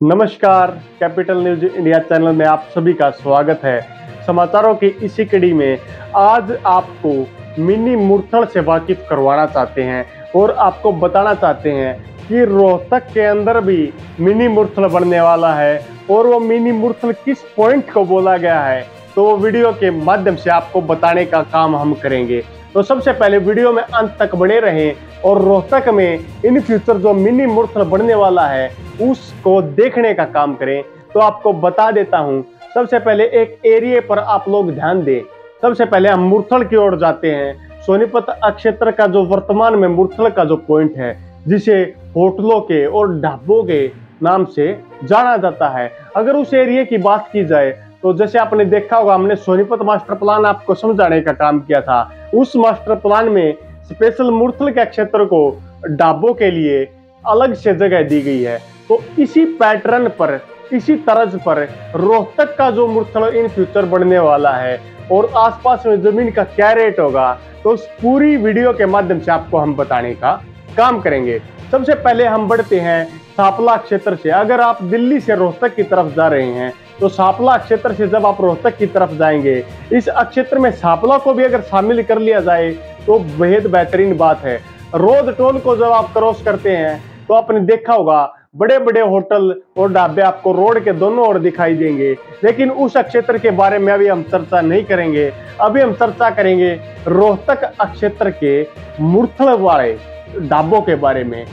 नमस्कार, capital news India channel में आप सभी का स्वागत है। समाचारों की इसी कड़ी में आज आपको मिनी मुरथल से वाकिफ करवाना चाहते हैं और आपको बताना चाहते हैं कि रोहतक के अंदर भी मिनी मुरथल बनने वाला है और वो मिनी मुरथल किस पॉइंट को बोला गया है, तो वो वीडियो के माध्यम से आपको बताने का काम हम करेंगे। तो सबसे पहले वीडियो में अंत तक बने रहें और रोहतक में इन फ्यूचर जो मिनी मुरथल बनने वाला है उसको देखने का काम करें। तो आपको बता देता हूं, सबसे पहले एक एरिया पर आप लोग ध्यान दें। सबसे पहले हम मुरथल की ओर जाते हैं। सोनीपत क्षेत्र का जो वर्तमान में मुरथल का जो पॉइंट है, जिसे होटलों के और ढाबों के नाम से जाना जाता है, अगर उस एरिया की बात की जाए तो जैसे आपने देखा होगा, हमने सोनीपत मास्टर प्लान आपको समझाने का काम किया था। उस मास्टर प्लान में स्पेशल मुरथल के क्षेत्र को ढाबों के लिए अलग से जगह दी गई है। तो इसी पैटर्न पर, इसी तर्ज पर रोहतक का जो मुरथल इन फ्यूचर बनने वाला है और आसपास में जमीन का क्या रेट होगा, तो उस पूरी वीडियो के माध्यम से आपको हम बताने का काम करेंगे। सबसे पहले हम बढ़ते हैं सांपला क्षेत्र से। अगर आप दिल्ली से रोहतक की तरफ जा रहे हैं तो सांपला क्षेत्र से जब आप रोहतक की तरफ जाएंगे, इस क्षेत्र में सांपला को भी अगर शामिल कर लिया जाए तो बेहद बेहतरीन बात है। रोड टोल को जब आप क्रॉस करते हैं तो आपने देखा होगा बड़े बड़े होटल और ढाबे आपको रोड के दोनों ओर दिखाई देंगे, लेकिन उस क्षेत्र के बारे में अभी हम चर्चा नहीं करेंगे। अभी हम चर्चा करेंगे रोहतक क्षेत्र के मुरथल वाले ढाबों के बारे में।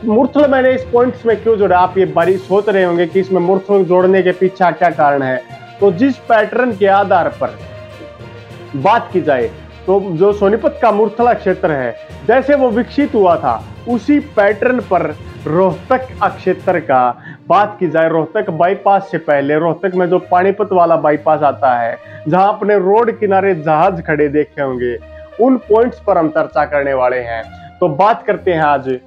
मुरथल मैंने इस पॉइंट्स में क्यों जोड़ा, आप ये बारी सोच रहे होंगे कि इसमें मुरथल जोड़ने के पीछे क्या कारण है। तो जिस पैटर्न के आधार पर बात की जाए तो जो सोनीपत का मुरथल क्षेत्र है, जैसे वो विकसित हुआ था उसी पैटर्न पर रोहतक क्षेत्र का बात की जाए। रोहतक बाईपास से पहले रोहतक में जो पानीपत वाला बाईपास आता है, जहां अपने रोड किनारे जहाज खड़े देखे होंगे, उन पॉइंट्स पर हम चर्चा करने वाले हैं। तो बात करते हैं आज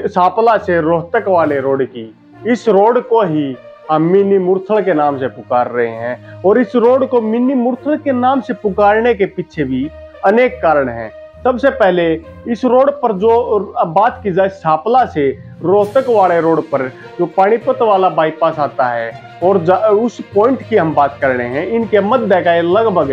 सांपला से रोहतक वाले रोड की। इस रोड को ही हम मिनी मुरथल के नाम से पुकार रहे हैं और इस रोड को मिनी मुरथल के नाम से पुकारने के पीछे भी अनेक कारण हैं। सबसे पहले इस रोड पर जो बात की जाए, सांपला से रोहतक वाले रोड पर जो पानीपत वाला बाईपास आता है और उस पॉइंट की हम बात कर रहे हैं, इनके मध्य का लगभग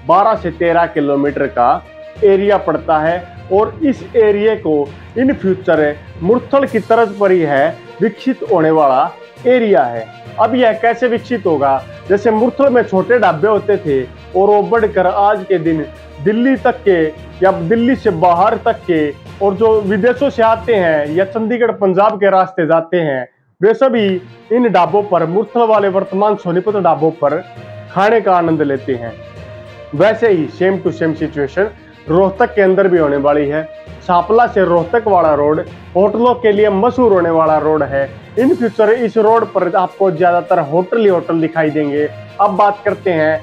12 से 13 किलोमीटर का एरिया पड़ता है और इस एरिया को इन फ्यूचर मुरथल की तर्ज पर ही है विकसित होने वाला एरिया है। अब यह कैसे विकसित होगा, जैसे मुरथल में छोटे ढाबे होते थे और वो बढ़कर आज के दिन दिल्ली तक के या दिल्ली से बाहर तक के और जो विदेशों से आते हैं या चंडीगढ़ पंजाब के रास्ते जाते हैं, वे सभी इन ढाबों पर, मुरथल वाले वर्तमान सोनीपत ढाबों पर खाने का आनंद लेते हैं। वैसे ही same to same situation Rohtak के अंदर भी होने वाली है। सांपला से रोहतक वाला रोड होटलों के लिए मशहूर होने वाला रोड है। इन फ्यूचर इस रोड पर आपको ज्यादातर होटल ही होटल दिखाई देंगे। अब बात करते हैं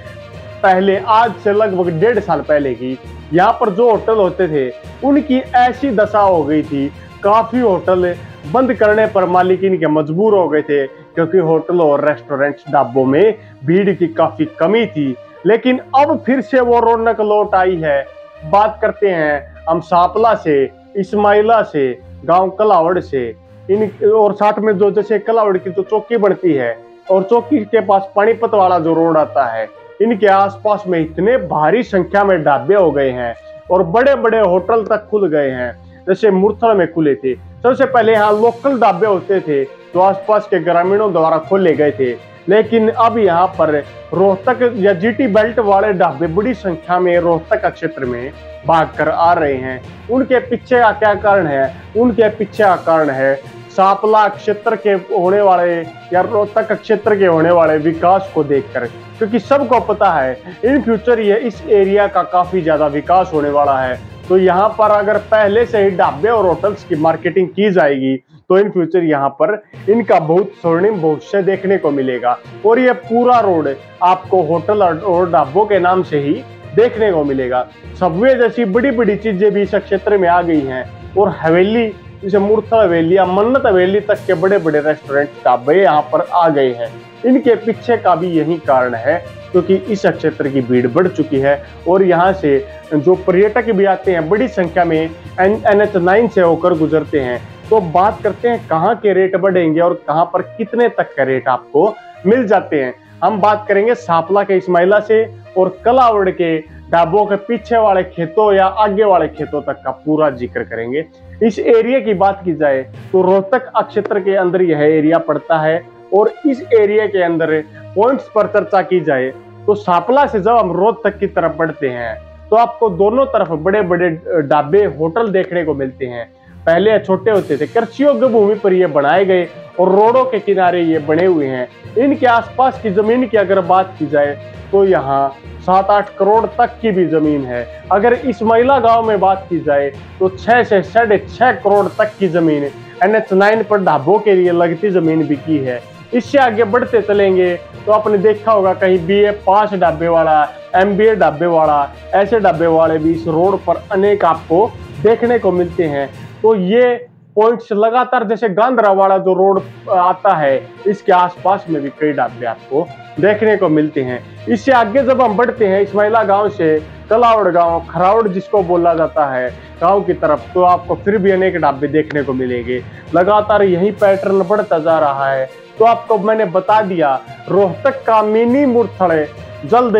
पहले, आज से लगभग 1.5 साल पहले की। यहाँ पर जो होटल होते थे उनकी ऐसी दशा हो गई थी, काफी होटल बंद करने पर मालिक इनके मजबूर हो गए थे, क्योंकि होटलों और रेस्टोरेंट्स ढाबों में भीड़ की काफी कमी थी। लेकिन अब फिर से वो रौनक लौट आई है। बात करते हैं हम सांपला से, इस्माइला से, गांव कलावड़ से, इन और साथ में जो जैसे कलावड़ की जो चौकी बनती है और चौकी के पास पानीपत वाला जो रोड आता है, इनके आसपास में इतने भारी संख्या में ढाबे हो गए हैं और बड़े बड़े होटल तक खुल गए हैं, जैसे मुरथल में खुले थे। सबसे पहले यहाँ लोकल ढाबे होते थे जो आसपास के ग्रामीणों द्वारा खोले गए थे, लेकिन अब यहाँ पर रोहतक या जीटी बेल्ट वाले ढाबे बड़ी संख्या में रोहतक क्षेत्र में भागकर आ रहे हैं। उनके पीछे का क्या कारण है? उनके पीछे का कारण है सांपला क्षेत्र के होने वाले या रोहतक क्षेत्र के होने वाले विकास को देखकर, क्योंकि सबको पता है इन फ्यूचर ये इस एरिया का काफी ज्यादा विकास होने वाला है। तो यहाँ पर अगर पहले से ही ढाबे और होटल्स की मार्केटिंग की जाएगी तो इन फ्यूचर यहाँ पर इनका बहुत स्वर्णिम भविष्य देखने को मिलेगा और ये पूरा रोड आपको होटल और ढाबों के नाम से ही देखने को मिलेगा। सबवे जैसी बड़ी बड़ी चीजें भी इस क्षेत्र में आ गई हैं और हवेली, जैसे मुरथल हवेली या मन्नत हवेली तक के बड़े बड़े रेस्टोरेंट ढाबे यहाँ पर आ गए हैं। इनके पीछे का भी यही कारण है, क्योंकि इस क्षेत्र की भीड़ बढ़ चुकी है और यहाँ से जो पर्यटक भी आते हैं बड़ी संख्या में NH9 से होकर गुजरते हैं। तो बात करते हैं कहाँ के रेट बढ़ेंगे और कहाँ पर कितने तक का रेट आपको मिल जाते हैं। हम बात करेंगे सापला के इस्माइला से और कलावड़ के ढाबों के पीछे वाले खेतों या आगे वाले खेतों तक का पूरा जिक्र करेंगे। इस एरिया की बात की जाए तो रोहतक क्षेत्र के अंदर यह एरिया पड़ता है और इस एरिया के अंदर पॉइंट्स पर चर्चा की जाए तो सापला से जब हम रोहतक की तरफ बढ़ते हैं तो आपको दोनों तरफ बड़े बड़े ढाबे होटल देखने को मिलते हैं। पहले ये छोटे होते थे, कृषि योग्य भूमि पर ये बनाए गए और रोडों के किनारे ये बने हुए हैं। इनके आसपास की जमीन की अगर बात की जाए तो यहाँ 7-8 करोड़ तक की भी जमीन है। अगर इस्माइला गांव में बात की जाए तो 6 से 6.5 करोड़ तक की जमीन NH9 पर ढाबों के लिए लगती जमीन बिकी है। इससे आगे बढ़ते चलेंगे तो आपने देखा होगा कहीं BA पास ढाबे वाला, MBA ढाबे वाला, ऐसे ढाबे वाले भी इस रोड पर अनेक आपको देखने को मिलते हैं। तो ये पॉइंट्स लगातार जैसे गांधरा वाला जो रोड आता है इसके आसपास में भी कई ढाबे आपको देखने को मिलते हैं। इससे आगे जब हम बढ़ते हैं इस्माइला गांव से कलावड़ गांव, खरावड़ जिसको बोला जाता है गांव की तरफ, तो आपको फिर भी अनेक ढाबे देखने को मिलेंगे। लगातार यही पैटर्न बढ़ता जा रहा है। तो आपको मैंने बता दिया रोहतक का मिनी मुरथल जल्द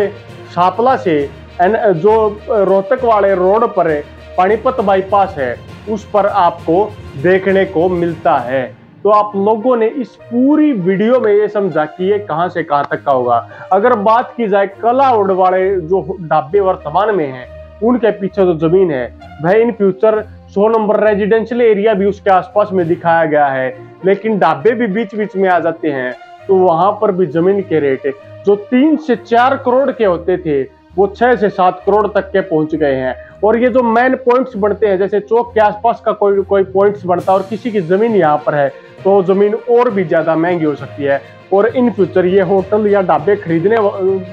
सापला से जो रोहतक वाले रोड पर पानीपत बाईपास है उस पर आपको देखने को मिलता है। तो आप लोगों ने इस पूरी वीडियो में ये समझा कि ये कहां से कहां तक का होगा। अगर बात की जाए कलावड़ वाले जो ढाबे वर्तमान में हैं उनके पीछे जो जमीन है वह in future 100 number residential area भी उसके आसपास में दिखाया गया है, लेकिन ढाबे भी बीच बीच में आ जाते हैं। तो वहां पर भी जमीन के रेट जो 3 से 4 करोड़ के होते थे वो 6 से 7 करोड़ तक के पहुंच गए हैं। और ये जो मेन पॉइंट्स बनते हैं जैसे चौक के आसपास का कोई पॉइंट्स बनता है और किसी की जमीन यहाँ पर है तो जमीन और भी ज्यादा महंगी हो सकती है। और इन फ्यूचर ये होटल या ढाबे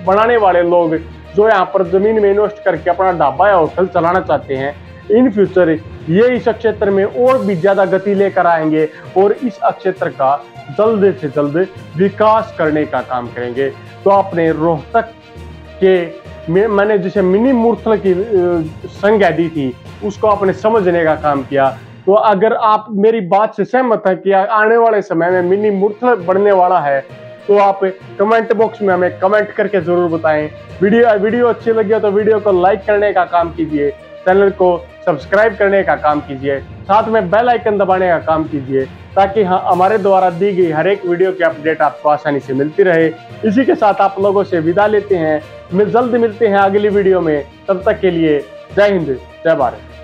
बनाने वाले लोग जो यहाँ पर जमीन में इन्वेस्ट करके अपना ढाबा या होटल चलाना चाहते हैं, इन फ्यूचर ये इस क्षेत्र में और भी ज्यादा गति लेकर आएंगे और इस क्षेत्र का जल्द से जल्द विकास करने का काम करेंगे। तो आपने रोहतक के मैंने जिसे मिनी मुरथल की संज्ञा दी थी उसको आपने समझने का काम किया। तो अगर आप मेरी बात से सहमत हैं कि आने वाले समय में मिनी मुरथल बढ़ने वाला है तो आप कमेंट बॉक्स में हमें कमेंट करके जरूर बताएं। वीडियो अच्छी लगी हो तो वीडियो को लाइक करने का काम कीजिए, चैनल को सब्सक्राइब करने का काम कीजिए, साथ में बेल आइकन दबाने का काम कीजिए ताकि हमारे द्वारा दी गई हर एक वीडियो की अपडेट आपको आसानी से मिलती रहे। इसी के साथ आप लोगों से विदा लेते हैं। जल्द मिलते हैं अगली वीडियो में। तब तक के लिए जय हिंद, जय भारत।